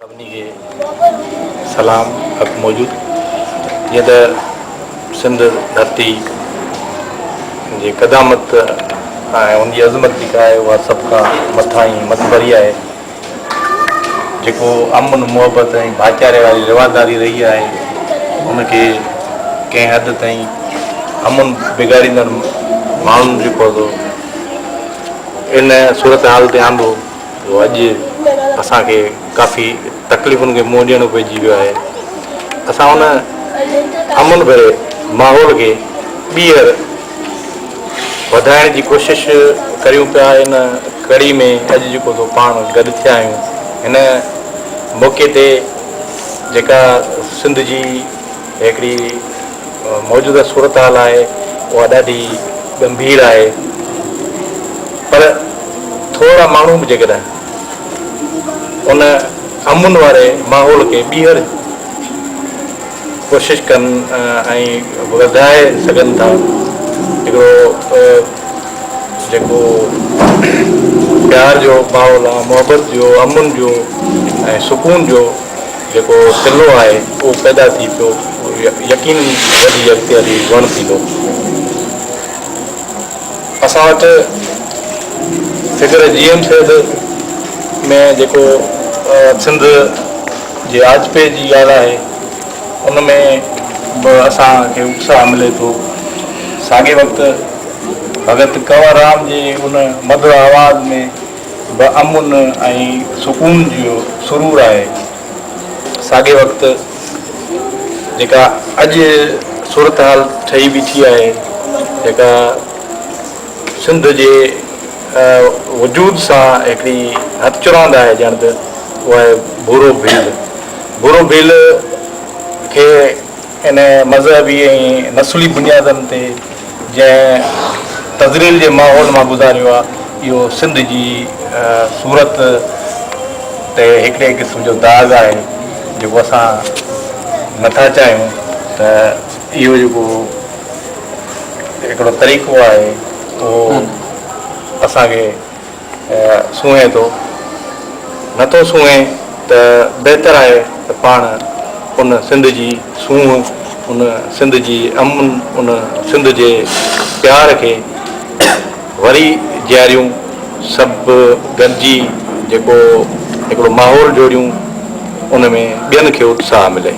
सभिनी खे सलाम हक़ मौजूद जीअं त सिंध धरती जी क़दामत ऐं उनजी अज़मत जेका आहे उहा सभ खां मथां ई मतबरी आहे। जेको अमन मुहबत ऐं भाईचारे वारी रवादारी रही आहे उनखे कंहिं हद ताईं अमन बिगाड़ींदड़ माण्हुनि जेको हो इन सूरत हाल ते आंदो जो अॼु असांखे काफ़ी तकलीफ़ुनि खे मुंहुं ॾियणो पइजी वियो आहे। असां उन अमन भरे माहौल खे ॿीहर वधाइण जी कोशिशि करियूं पिया। इन कड़ी में अॼु जेको थो पाण गॾु थिया आहियूं हिन मौक़े ते जेका सिंध जी हिकिड़ी मौजूदा सूरत हाल आहे उहा ॾाढी गंभीर आहे। पर थोरा माण्हू बि जेकॾहिं उन अमन वारे माहौल खे ॿीहर कोशिशि कनि ऐं वधाए सघनि था। हिकिड़ो जेको प्यार जो माहौल आहे, मुहबत जो, अमन जो ऐं सुकून जो जेको सिलो आहे उहो पैदा थी पियो, यकीन वधी अॻिते हली वण थींदो। असां वटि फिगर GM सैद में जेको सिंध जे आजपे जी ॻाल्हि आहे उन में बि असांखे उत्साह मिले थो। साॻे वक़्तु भगत कंवर राम जे उन मधुर आवाज़ में बि अमन ऐं सुकून जो सुरूर आहे। साॻे वक़्तु जेका अॼु सूरत हाल ठही बीठी आहे, जेका सिंध जे वजूद सां हिकिड़ी हथ चुरांद आहे ॼण त उहा आहे भूरो भील खे इन मज़हबी ऐं नस्ली बुनियादनि ते जंहिं तज़रील जे माहौल मां गुज़ारियो आहे इहो सिंध जी सूरत ते हिकिड़े क़िस्म जो दाग़ आहे जेको असां नथा चाहियूं त इहो जेको हिकिड़ो तरीक़ो आहे उहो असांखे सूंहे थो। नथो सूंहे त बहितर आहे त पाण उन सिंध जी सूंह, उन सिंध जी अमन, उन सिंध जे प्यार खे वरी ॼारियूं, सभु गॾिजी जेको हिकिड़ो माहौल जोड़ियूं, उन में ॿियनि खे उत्साह मिले।